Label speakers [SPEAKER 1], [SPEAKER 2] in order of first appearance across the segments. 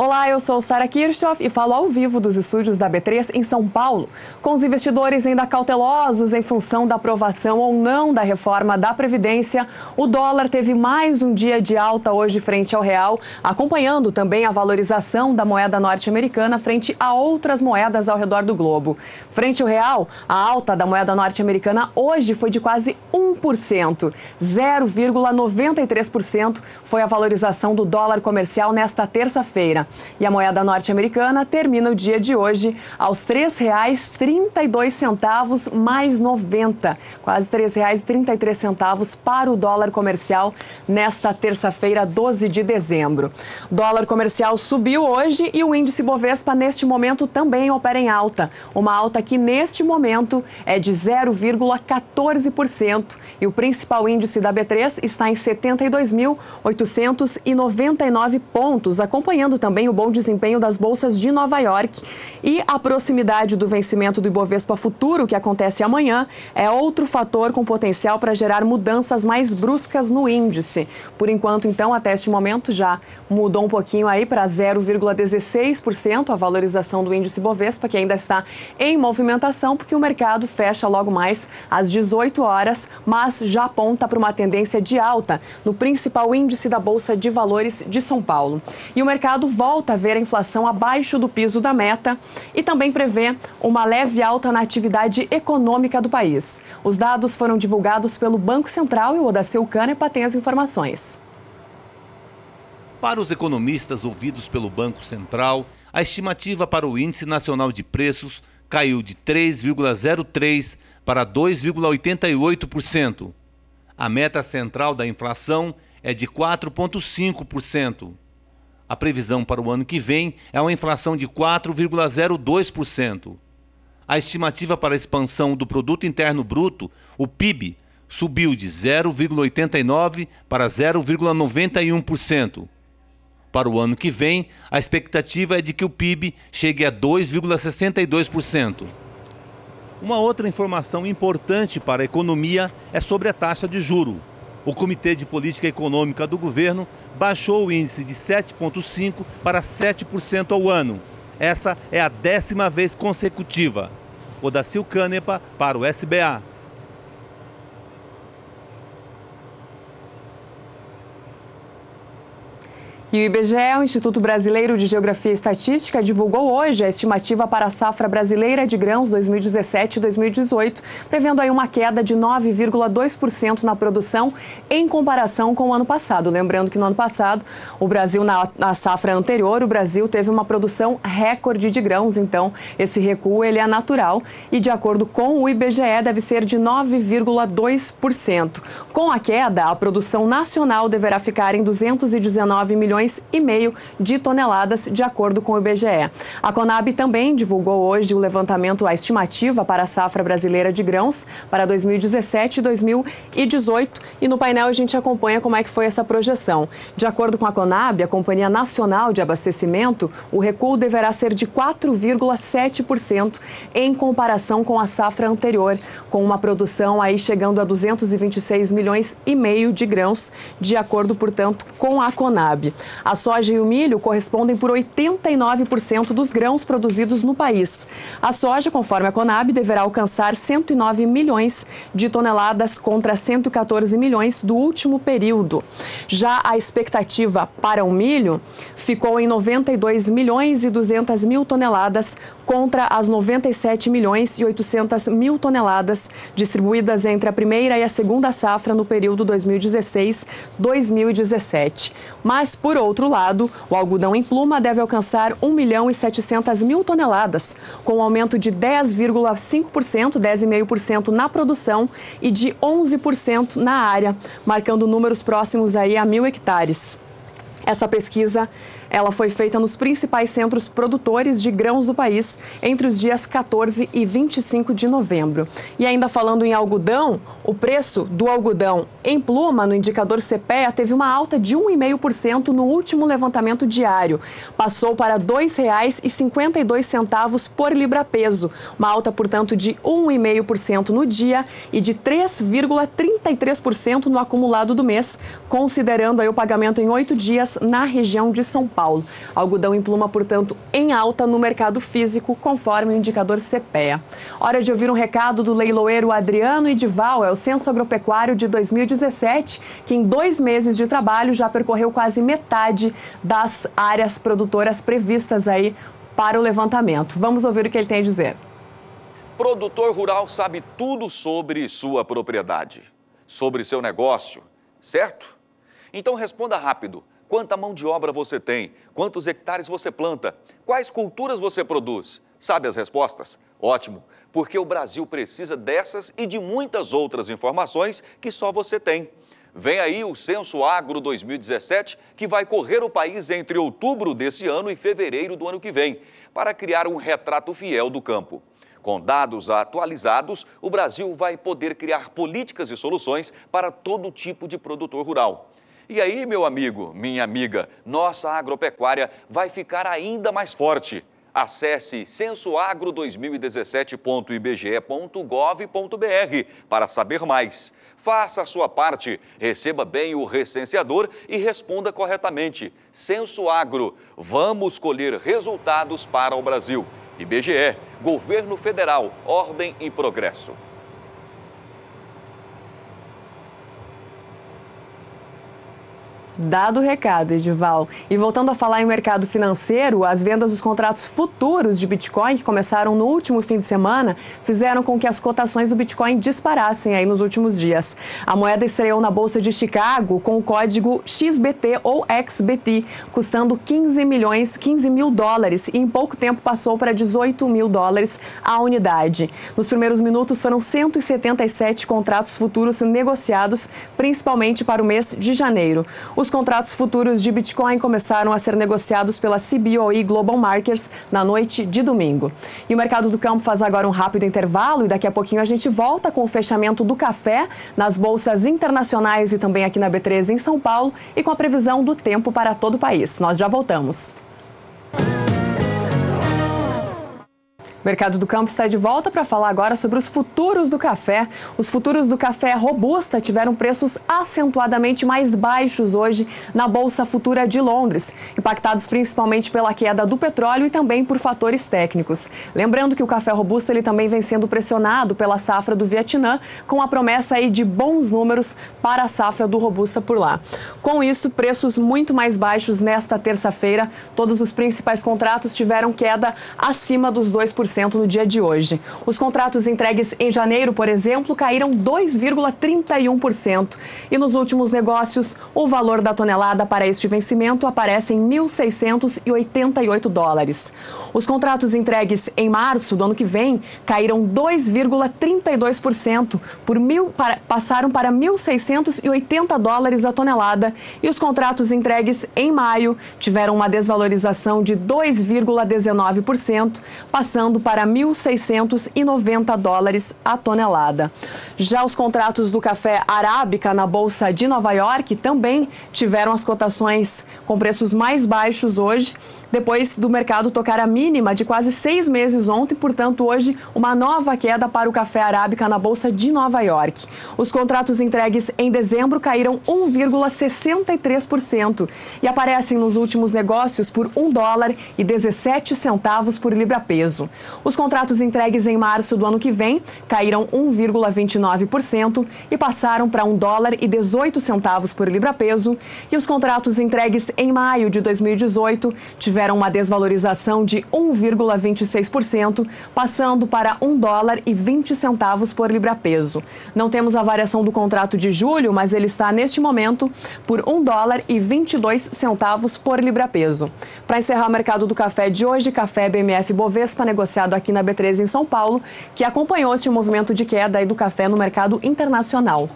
[SPEAKER 1] Olá, eu sou Sara Kirchhoff e falo ao vivo dos estúdios da B3 em São Paulo. Com os investidores ainda cautelosos em função da aprovação ou não da reforma da Previdência, o dólar teve mais um dia de alta hoje frente ao real, acompanhando também a valorização da moeda norte-americana frente a outras moedas ao redor do globo. Frente ao real, a alta da moeda norte-americana hoje foi de quase 1%. 0,93% foi a valorização do dólar comercial nesta terça-feira. E a moeda norte-americana termina o dia de hoje aos R$ 3,32 mais 90, quase R$ 3,33 para o dólar comercial nesta terça-feira, 12 de dezembro. O dólar comercial subiu hoje e o índice Bovespa neste momento também opera em alta. Uma alta que neste momento é de 0,14% e o principal índice da B3 está em 72.899 pontos, acompanhando também o bom desempenho das bolsas de Nova York. E a proximidade do vencimento do Ibovespa Futuro, que acontece amanhã, é outro fator com potencial para gerar mudanças mais bruscas no índice. Por enquanto, então, até este momento já mudou um pouquinho aí para 0,16% a valorização do índice Bovespa, que ainda está em movimentação, porque o mercado fecha logo mais às 18 horas, mas já aponta para uma tendência de alta no principal índice da Bolsa de Valores de São Paulo. E o mercado volta a ver a inflação abaixo do piso da meta e também prevê uma leve alta na atividade econômica do país. Os dados foram divulgados pelo Banco Central e o Odacil Canepa tem as informações.
[SPEAKER 2] Para os economistas ouvidos pelo Banco Central, a estimativa para o Índice Nacional de Preços caiu de 3,03% para 2,88%. A meta central da inflação é de 4,5%. A previsão para o ano que vem é uma inflação de 4,02%. A estimativa para a expansão do Produto Interno Bruto, o PIB, subiu de 0,89% para 0,91%. Para o ano que vem, a expectativa é de que o PIB chegue a 2,62%. Uma outra informação importante para a economia é sobre a taxa de juros. O Comitê de Política Econômica do governo baixou o índice de 7,5% para 7% ao ano. Essa é a 10ª vez consecutiva. Odacil Canepa para o SBA.
[SPEAKER 1] E o IBGE, o Instituto Brasileiro de Geografia e Estatística, divulgou hoje a estimativa para a safra brasileira de grãos 2017 e 2018, prevendo aí uma queda de 9,2% na produção em comparação com o ano passado. Lembrando que no ano passado, o Brasil, na safra anterior, o Brasil teve uma produção recorde de grãos, então esse recuo ele é natural e, de acordo com o IBGE, deve ser de 9,2%. Com a queda, a produção nacional deverá ficar em 219 milhões e meio de toneladas, de acordo com o IBGE. A Conab também divulgou hoje o levantamento, a estimativa para a safra brasileira de grãos para 2017 e 2018 e no painel a gente acompanha como é que foi essa projeção. De acordo com a Conab, a Companhia Nacional de Abastecimento, o recuo deverá ser de 4,7% em comparação com a safra anterior, com uma produção aí chegando a 226 milhões e meio de grãos, de acordo, portanto, com a Conab. A soja e o milho correspondem por 89% dos grãos produzidos no país. A soja, conforme a Conab, deverá alcançar 109 milhões de toneladas contra 114 milhões do último período. Já a expectativa para o milho ficou em 92 milhões e 200 mil toneladas contra as 97 milhões e 800 mil toneladas distribuídas entre a primeira e a segunda safra no período 2016-2017. Mas, por outro lado, o algodão em pluma deve alcançar 1 milhão e 700 mil toneladas, com um aumento de 10,5%, 10,5% na produção e de 11% na área, marcando números próximos aí a 1.000 hectares. Essa pesquisa ela foi feita nos principais centros produtores de grãos do país entre os dias 14 e 25 de novembro. E ainda falando em algodão, o preço do algodão em pluma no indicador CPEA teve uma alta de 1,5% no último levantamento diário. Passou para R$ 2,52 por libra-peso, uma alta, portanto, de 1,5% no dia e de 3,33% no acumulado do mês, considerando aí o pagamento em 8 dias na região de São Paulo. Paulo. Algodão em pluma, portanto, em alta no mercado físico, conforme o indicador CPEA. Hora de ouvir um recado do leiloeiro Adriano Edival. É o Censo Agropecuário de 2017, que em 2 meses de trabalho já percorreu quase metade das áreas produtoras previstas aí para o levantamento. Vamos ouvir o que ele tem a dizer.
[SPEAKER 3] Produtor rural sabe tudo sobre sua propriedade, sobre seu negócio, certo? Então responda rápido. Quanta mão de obra você tem? Quantos hectares você planta? Quais culturas você produz? Sabe as respostas? Ótimo, porque o Brasil precisa dessas e de muitas outras informações que só você tem. Vem aí o Censo Agro 2017, que vai correr o país entre outubro desse ano e fevereiro do ano que vem, para criar um retrato fiel do campo. Com dados atualizados, o Brasil vai poder criar políticas e soluções para todo tipo de produtor rural. E aí, meu amigo, minha amiga, nossa agropecuária vai ficar ainda mais forte. Acesse censoagro2017.ibge.gov.br para saber mais. Faça a sua parte, receba bem o recenseador e responda corretamente. Censo Agro, vamos colher resultados para o Brasil. IBGE, Governo Federal, Ordem e Progresso.
[SPEAKER 1] Dado o recado, Edival. E voltando a falar em mercado financeiro, as vendas dos contratos futuros de Bitcoin, que começaram no último fim de semana, fizeram com que as cotações do Bitcoin disparassem aí nos últimos dias. A moeda estreou na Bolsa de Chicago com o código XBT ou XBT, custando 15 mil dólares e em pouco tempo passou para 18 mil dólares a unidade. Nos primeiros minutos foram 177 contratos futuros negociados, principalmente para o mês de janeiro. Os contratos futuros de Bitcoin começaram a ser negociados pela CBOE Global Markets na noite de domingo. E o mercado do campo faz agora um rápido intervalo e daqui a pouquinho a gente volta com o fechamento do café nas bolsas internacionais e também aqui na B3 em São Paulo e com a previsão do tempo para todo o país. Nós já voltamos. O mercado do campo está de volta para falar agora sobre os futuros do café. Os futuros do café robusta tiveram preços acentuadamente mais baixos hoje na Bolsa Futura de Londres, impactados principalmente pela queda do petróleo e também por fatores técnicos. Lembrando que o café robusta ele também vem sendo pressionado pela safra do Vietnã, com a promessa aí de bons números para a safra do robusta por lá. Com isso, preços muito mais baixos nesta terça-feira. Todos os principais contratos tiveram queda acima dos 2% no dia de hoje. Os contratos entregues em janeiro, por exemplo, caíram 2,31%. E nos últimos negócios, o valor da tonelada para este vencimento aparece em 1.688 dólares. Os contratos entregues em março do ano que vem caíram 2,32%, passaram para 1.680 dólares a tonelada. E os contratos entregues em maio tiveram uma desvalorização de 2,19%, passando para 1.690 dólares a tonelada. Já os contratos do café arábica na Bolsa de Nova York também tiveram as cotações com preços mais baixos hoje, depois do mercado tocar a mínima de quase 6 meses ontem, portanto hoje uma nova queda para o café arábica na Bolsa de Nova York. Os contratos entregues em dezembro caíram 1,63% e aparecem nos últimos negócios por $1,17 por libra-peso. Os contratos entregues em março do ano que vem caíram 1,29% e passaram para $1,18 por libra-peso. E os contratos entregues em maio de 2018 tiveram uma desvalorização de 1,26%, passando para $1,20 por libra-peso. Não temos a variação do contrato de julho, mas ele está neste momento por $1,22 por libra-peso. Para encerrar o mercado do café de hoje, café BMF Bovespa negociado aqui na B3 em São Paulo, que acompanhou este movimento de queda aí do café no mercado internacional.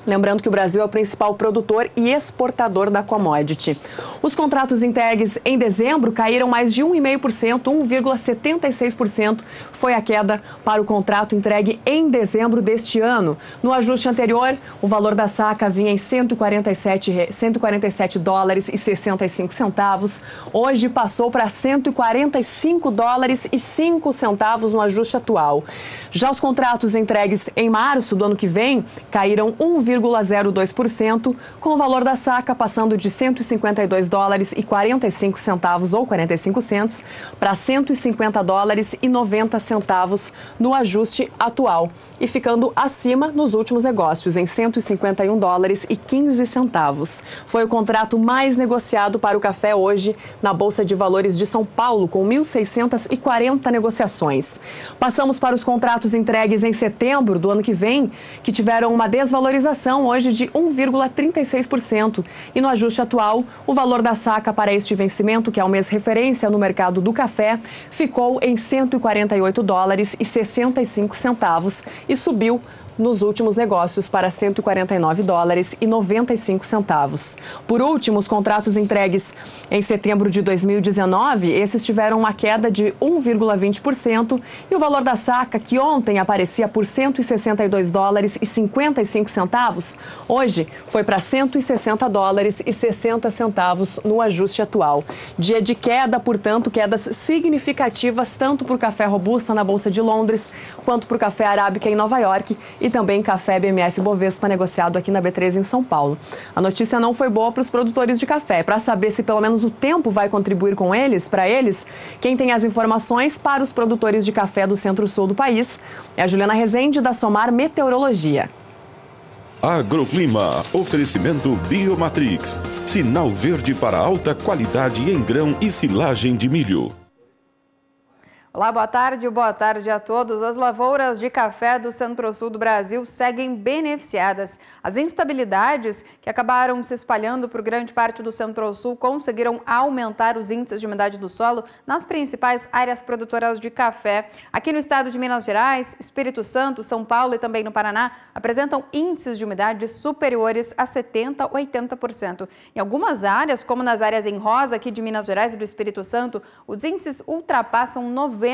[SPEAKER 1] Lembrando que o Brasil é o principal produtor e exportador da commodity. Os contratos entregues em dezembro caíram mais de 1,5%, 1,76% foi a queda para o contrato entregue em dezembro deste ano. No ajuste anterior, o valor da saca vinha em 147 dólares e 65 centavos. Hoje passou para 145 dólares e 5 centavos no ajuste atual. Já os contratos entregues em março do ano que vem caíram 1,5%, 1,02%, com o valor da saca passando de 152 dólares e 45 centavos ou 45 cents para 150 dólares e 90 centavos no ajuste atual e ficando acima nos últimos negócios em 151 dólares e 15 centavos. Foi o contrato mais negociado para o café hoje na Bolsa de Valores de São Paulo, com 1.640 negociações. Passamos para os contratos entregues em setembro do ano que vem, que tiveram uma desvalorização hoje de 1,36%. E no ajuste atual, o valor da saca para este vencimento, que é o mês referência no mercado do café, ficou em 148 dólares e 65 centavos e subiu nos últimos negócios para 149 dólares e 95 centavos. Por último, os contratos entregues em setembro de 2019, esses tiveram uma queda de 1,20% e o valor da saca, que ontem aparecia por 162 dólares e 55 centavos, hoje foi para 160 dólares e 60 centavos no ajuste atual. Dia de queda, portanto, quedas significativas tanto para o café robusta na Bolsa de Londres quanto para o café arábica em Nova York e também café BMF Bovespa negociado aqui na B3 em São Paulo. A notícia não foi boa para os produtores de café. Para saber se pelo menos o tempo vai contribuir com eles, para eles, quem tem as informações para os produtores de café do centro-sul do país é a Juliana Rezende, da Somar Meteorologia.
[SPEAKER 4] Agroclima, oferecimento Biomatrix, sinal verde para alta qualidade em grão e silagem de milho.
[SPEAKER 5] Olá, boa tarde a todos. As lavouras de café do centro-sul do Brasil seguem beneficiadas. As instabilidades que acabaram se espalhando por grande parte do centro-sul conseguiram aumentar os índices de umidade do solo nas principais áreas produtoras de café. Aqui no estado de Minas Gerais, Espírito Santo, São Paulo e também no Paraná, apresentam índices de umidade superiores a 70% a 80%. Em algumas áreas, como nas áreas em rosa aqui de Minas Gerais e do Espírito Santo, os índices ultrapassam 90%.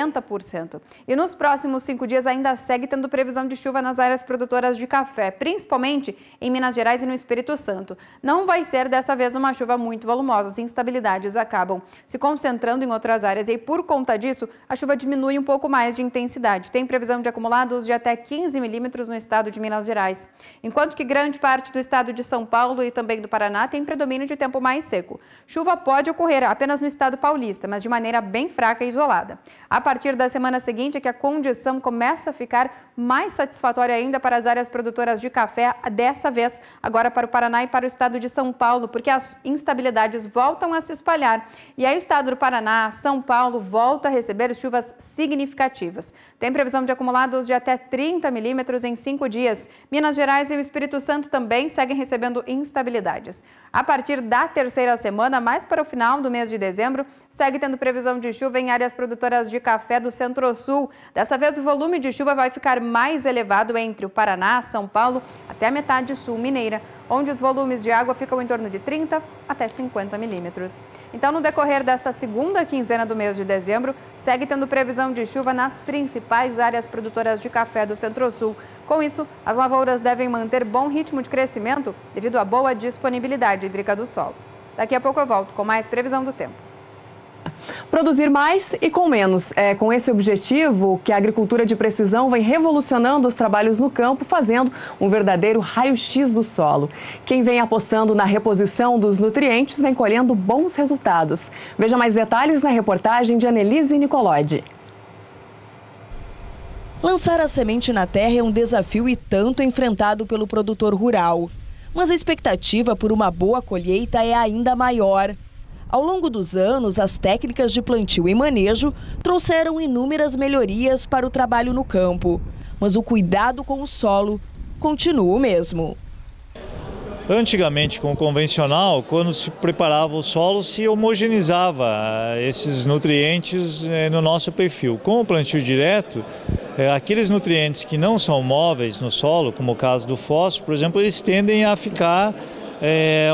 [SPEAKER 5] E nos próximos 5 dias ainda segue tendo previsão de chuva nas áreas produtoras de café, principalmente em Minas Gerais e no Espírito Santo. Não vai ser dessa vez uma chuva muito volumosa, as instabilidades acabam se concentrando em outras áreas e por conta disso a chuva diminui um pouco mais de intensidade. Tem previsão de acumulados de até 15 milímetros no estado de Minas Gerais, enquanto que grande parte do estado de São Paulo e também do Paraná tem predomínio de tempo mais seco. Chuva pode ocorrer apenas no estado paulista, mas de maneira bem fraca e isolada. A partir da semana seguinte é que a condição começa a ficar mais satisfatória ainda para as áreas produtoras de café, dessa vez agora para o Paraná e para o estado de São Paulo, porque as instabilidades voltam a se espalhar. E aí o estado do Paraná, São Paulo, volta a receber chuvas significativas. Tem previsão de acumulados de até 30 milímetros em 5 dias. Minas Gerais e o Espírito Santo também seguem recebendo instabilidades. A partir da terceira semana, mais para o final do mês de dezembro, segue tendo previsão de chuva em áreas produtoras de café do centro-sul. Dessa vez o volume de chuva vai ficar mais elevado entre o Paraná, São Paulo, até a metade sul mineira, onde os volumes de água ficam em torno de 30 até 50 milímetros. Então, no decorrer desta segunda quinzena do mês de dezembro, segue tendo previsão de chuva nas principais áreas produtoras de café do centro-sul. Com isso, as lavouras devem manter bom ritmo de crescimento devido à boa disponibilidade hídrica do solo. Daqui a pouco eu volto com mais previsão do tempo.
[SPEAKER 1] Produzir mais e com menos. É com esse objetivo que a agricultura de precisão vem revolucionando os trabalhos no campo, fazendo um verdadeiro raio-x do solo. Quem vem apostando na reposição dos nutrientes vem colhendo bons resultados. Veja mais detalhes na reportagem de Annelise Nicolodi.
[SPEAKER 6] Lançar a semente na terra é um desafio e tanto enfrentado pelo produtor rural. Mas a expectativa por uma boa colheita é ainda maior. Ao longo dos anos, as técnicas de plantio e manejo trouxeram inúmeras melhorias para o trabalho no campo. Mas o cuidado com o solo continua o mesmo.
[SPEAKER 7] Antigamente, com o convencional, quando se preparava o solo, se homogeneizava esses nutrientes no nosso perfil. Com o plantio direto, aqueles nutrientes que não são móveis no solo, como o caso do fósforo, por exemplo, eles tendem a ficar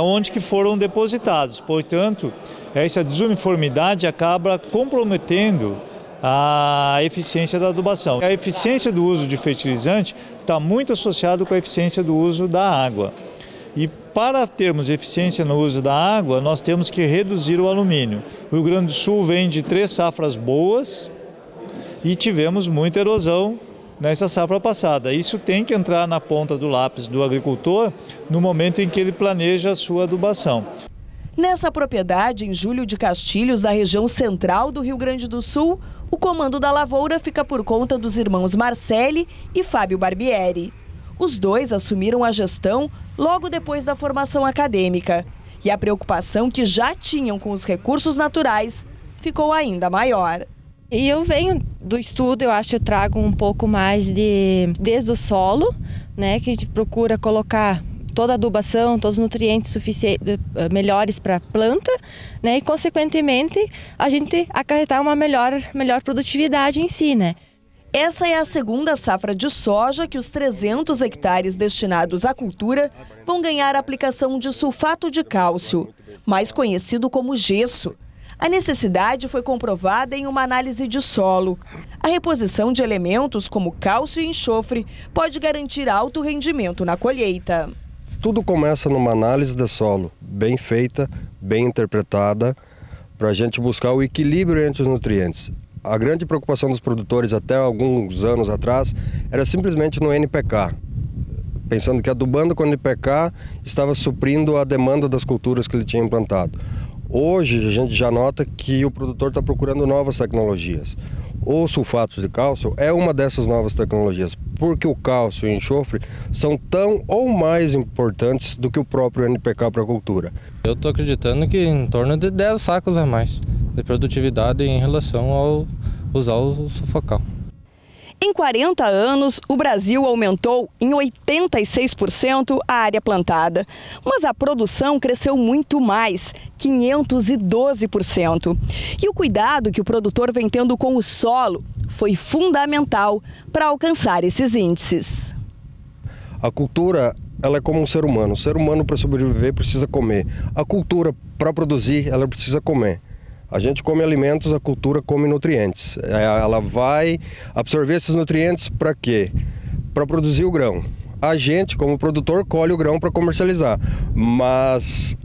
[SPEAKER 7] onde que foram depositados. Portanto, essa desuniformidade acaba comprometendo a eficiência da adubação. A eficiência do uso de fertilizante está muito associada com a eficiência do uso da água. E para termos eficiência no uso da água, nós temos que reduzir o alumínio. O Rio Grande do Sul vem de 3 safras boas e tivemos muita erosão nessa safra passada. Isso tem que entrar na ponta do lápis do agricultor no momento em que ele planeja a sua adubação.
[SPEAKER 6] Nessa propriedade, em Júlio de Castilhos, da região central do Rio Grande do Sul, o comando da lavoura fica por conta dos irmãos Marcelli e Fábio Barbieri. Os dois assumiram a gestão logo depois da formação acadêmica. E a preocupação que já tinham com os recursos naturais ficou ainda maior.
[SPEAKER 8] E eu venho do estudo, eu acho que eu trago um pouco mais desde o solo, né, que a gente procura colocar toda a adubação, todos os nutrientes melhores para a planta, né, e consequentemente a gente acarretar uma melhor produtividade em si, né.
[SPEAKER 6] Essa é a segunda safra de soja que os 300 hectares destinados à cultura vão ganhar a aplicação de sulfato de cálcio, mais conhecido como gesso. A necessidade foi comprovada em uma análise de solo. A reposição de elementos como cálcio e enxofre pode garantir alto rendimento na colheita.
[SPEAKER 9] Tudo começa numa análise de solo bem feita, bem interpretada, para a gente buscar o equilíbrio entre os nutrientes. A grande preocupação dos produtores até alguns anos atrás era simplesmente no NPK, pensando que adubando com NPK estava suprindo a demanda das culturas que ele tinha implantado. Hoje a gente já nota que o produtor está procurando novas tecnologias. O sulfato de cálcio é uma dessas novas tecnologias, porque o cálcio e o enxofre são tão ou mais importantes do que o próprio NPK para a cultura.
[SPEAKER 10] Eu estou acreditando que em torno de 10 sacos a mais de produtividade em relação ao usar o sulfocal.
[SPEAKER 6] Em 40 anos, o Brasil aumentou em 86% a área plantada, mas a produção cresceu muito mais, 512%. E o cuidado que o produtor vem tendo com o solo foi fundamental para alcançar esses índices.
[SPEAKER 9] A cultura, ela é como um ser humano. O ser humano, para sobreviver, precisa comer. A cultura, para produzir, ela precisa comer. A gente come alimentos, a cultura come nutrientes. Ela vai absorver esses nutrientes para quê? Para produzir o grão. A gente, como produtor, colhe o grão para comercializar. Mas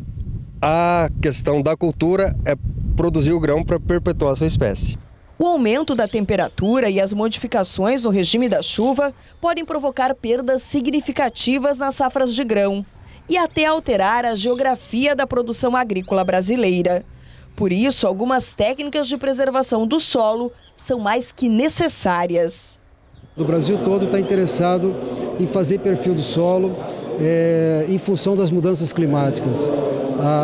[SPEAKER 9] a questão da cultura é produzir o grão para perpetuar a sua espécie.
[SPEAKER 6] O aumento da temperatura e as modificações no regime da chuva podem provocar perdas significativas nas safras de grão e até alterar a geografia da produção agrícola brasileira. Por isso, algumas técnicas de preservação do solo são mais que necessárias.
[SPEAKER 11] O Brasil todo está interessado em fazer perfil do solo em função das mudanças climáticas.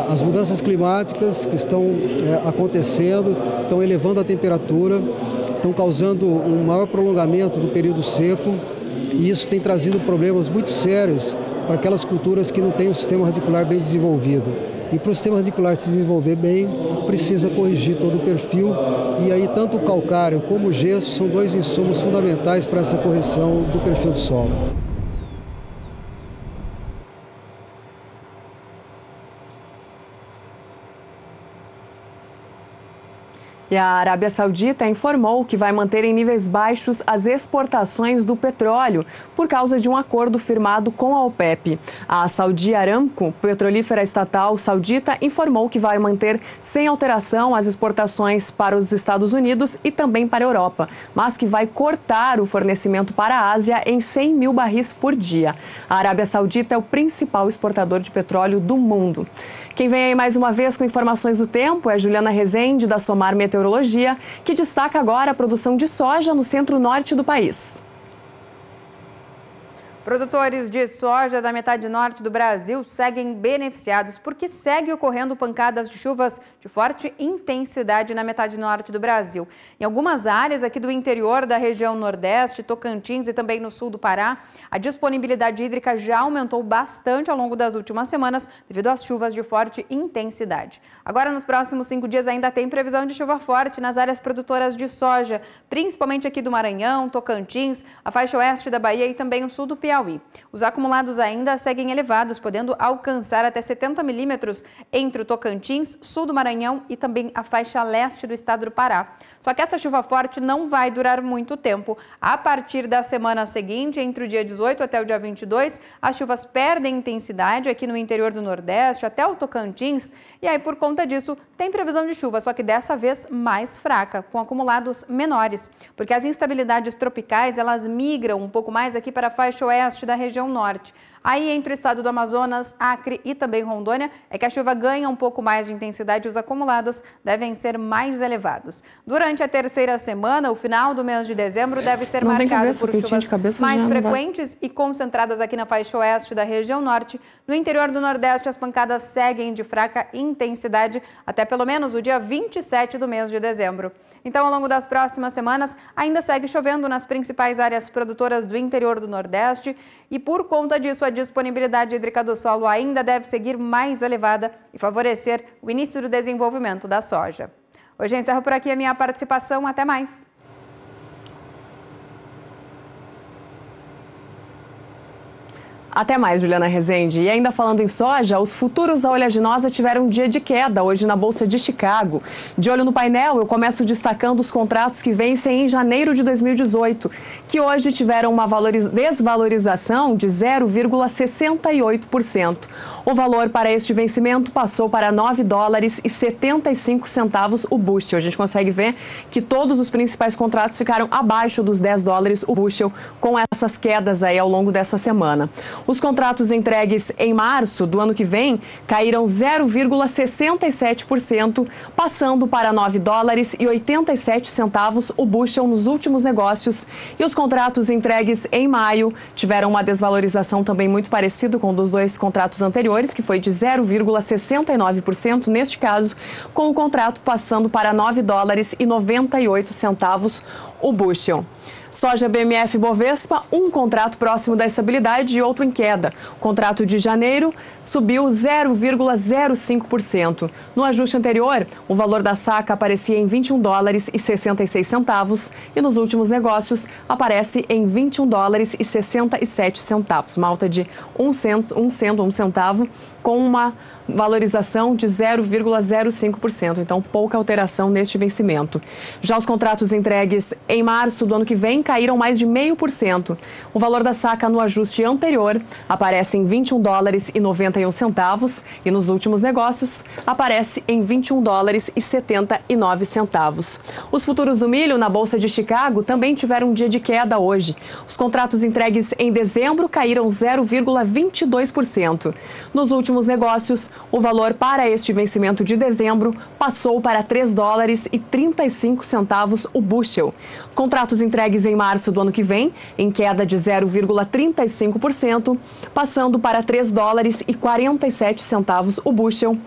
[SPEAKER 11] As mudanças climáticas que estão acontecendo estão elevando a temperatura, estão causando um maior prolongamento do período seco e isso tem trazido problemas muito sérios para aquelas culturas que não têm um sistema radicular bem desenvolvido. E para o sistema radicular se desenvolver bem, precisa corrigir todo o perfil. E aí tanto o calcário como o gesso são dois insumos fundamentais para essa correção do perfil do solo.
[SPEAKER 1] E a Arábia Saudita informou que vai manter em níveis baixos as exportações do petróleo por causa de um acordo firmado com a OPEP. A Saudi Aramco, petrolífera estatal saudita, informou que vai manter sem alteração as exportações para os Estados Unidos e também para a Europa, mas que vai cortar o fornecimento para a Ásia em 100 mil barris por dia. A Arábia Saudita é o principal exportador de petróleo do mundo. Quem vem aí mais uma vez com informações do tempo é Juliana Rezende, da Somar Meteorologia, que destaca agora a produção de soja no centro-norte do país.
[SPEAKER 5] Produtores de soja da metade norte do Brasil seguem beneficiados porque segue ocorrendo pancadas de chuvas de forte intensidade na metade norte do Brasil. Em algumas áreas aqui do interior da região Nordeste, Tocantins e também no sul do Pará, a disponibilidade hídrica já aumentou bastante ao longo das últimas semanas devido às chuvas de forte intensidade. Agora, nos próximos 5 dias ainda tem previsão de chuva forte nas áreas produtoras de soja, principalmente aqui do Maranhão, Tocantins, a faixa oeste da Bahia e também o sul do Piauí. Piauí. Os acumulados ainda seguem elevados, podendo alcançar até 70 milímetros entre o Tocantins, sul do Maranhão e também a faixa leste do estado do Pará. Só que essa chuva forte não vai durar muito tempo. A partir da semana seguinte, entre o dia 18 até o dia 22, as chuvas perdem intensidade aqui no interior do Nordeste, até o Tocantins. E aí, por conta disso, tem previsão de chuva, só que dessa vez mais fraca, com acumulados menores. Porque as instabilidades tropicais, elas migram um pouco mais aqui para a faixa oeste da região norte. Aí, entre o estado do Amazonas, Acre e também Rondônia, é que a chuva ganha um pouco mais de intensidade e os acumulados devem ser mais elevados. Durante a terceira semana, o final do mês de dezembro deve ser marcado por chuvas mais frequentes e concentradas aqui na faixa oeste da região norte. No interior do Nordeste, as pancadas seguem de fraca intensidade até pelo menos o dia 27 do mês de dezembro. Então, ao longo das próximas semanas, ainda segue chovendo nas principais áreas produtoras do interior do Nordeste e, por conta disso, a disponibilidade hídrica do solo ainda deve seguir mais elevada e favorecer o início do desenvolvimento da soja. Hoje eu encerro por aqui a minha participação. Até mais!
[SPEAKER 1] Até mais, Juliana Rezende. E ainda falando em soja, os futuros da oleaginosa tiveram um dia de queda hoje na Bolsa de Chicago. De olho no painel, eu começo destacando os contratos que vencem em janeiro de 2018, que hoje tiveram uma desvalorização de 0,68%. O valor para este vencimento passou para $9,75 o bushel. A gente consegue ver que todos os principais contratos ficaram abaixo dos $10 o bushel, com essas quedas aí ao longo dessa semana. Os contratos entregues em março do ano que vem caíram 0,67%, passando para $9,87 o bushel nos últimos negócios. E os contratos entregues em maio tiveram uma desvalorização também muito parecida com um dos dois contratos anteriores, que foi de 0,69% neste caso, com o contrato passando para $9,98 o bushel. Soja BMF Bovespa, um contrato próximo da estabilidade e outro em queda. O contrato de janeiro subiu 0,05%. No ajuste anterior, o valor da saca aparecia em $21,66 e nos últimos negócios aparece em $21,67, uma alta de um centavo, com uma valorização de 0,05%, então pouca alteração neste vencimento. Já os contratos entregues em março do ano que vem caíram mais de 0,5%. O valor da saca no ajuste anterior aparece em $21,91 e nos últimos negócios aparece em $21,79. Os futuros do milho na Bolsa de Chicago também tiveram um dia de queda hoje. Os contratos entregues em dezembro caíram 0,22%. Nos últimos negócios, o valor para este vencimento de dezembro passou para $3,35 o bushel. Contratos entregues em março do ano que vem, em queda de 0,35%, passando para $3,47 o bushel.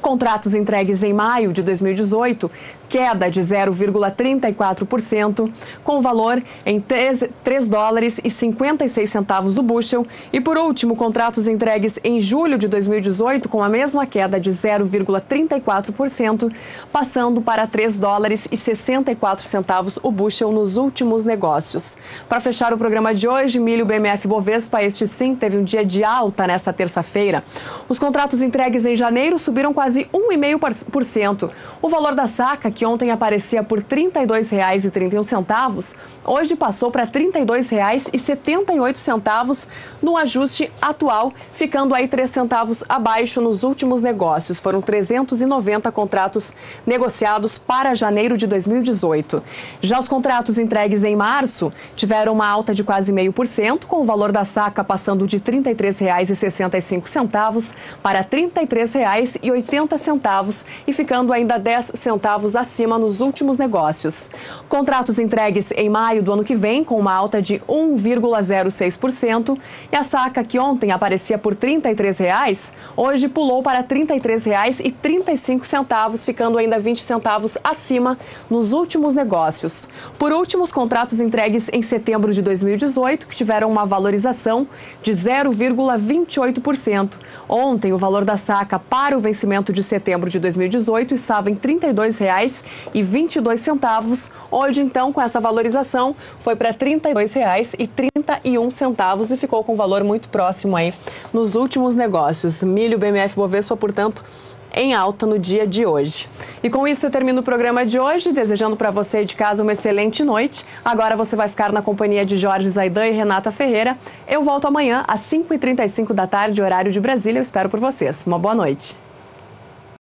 [SPEAKER 1] Contratos entregues em maio de 2018, queda de 0,34%, com valor em $3,56 o bushel. E, por último, contratos entregues em julho de 2018, com a mesma queda de 0,34%, passando para $3,64 o bushel nos últimos negócios. Para fechar o programa de hoje, milho BMF Bovespa, este sim teve um dia de alta nesta terça-feira. Os contratos entregues em janeiro subiram quase 1,5%. O valor da saca, que ontem aparecia por R$ 32,31, hoje passou para R$ 32,78 no ajuste atual, ficando aí 3 centavos abaixo nos últimos negócios. Foram 390 contratos negociados para janeiro de 2018. Já os contratos entregues em março tiveram uma alta de quase 0,5%, com o valor da saca passando de R$ 33,65 para R$ 33,80 e ficando ainda 10 centavos acima nos últimos negócios. Contratos entregues em maio do ano que vem com uma alta de 1,06% e a saca, que ontem aparecia por R$ 33, hoje pulou para R$ 33,35, ficando ainda 20 centavos acima nos últimos negócios. Por último, os contratos entregues em setembro de 2018, que tiveram uma valorização de 0,28%. Ontem, o valor da saca para o vencimento 18 de setembro de 2018 estava em R$ 32,22. Hoje, então, com essa valorização, foi para R$ 32,31 e ficou com um valor muito próximo aí nos últimos negócios. Milho BMF Bovespa, portanto, em alta no dia de hoje. E com isso eu termino o programa de hoje, desejando para você de casa uma excelente noite. Agora você vai ficar na companhia de Jorge Zaidan e Renata Ferreira. Eu volto amanhã às 5h35 da tarde, horário de Brasília. Eu espero por vocês. Uma boa noite.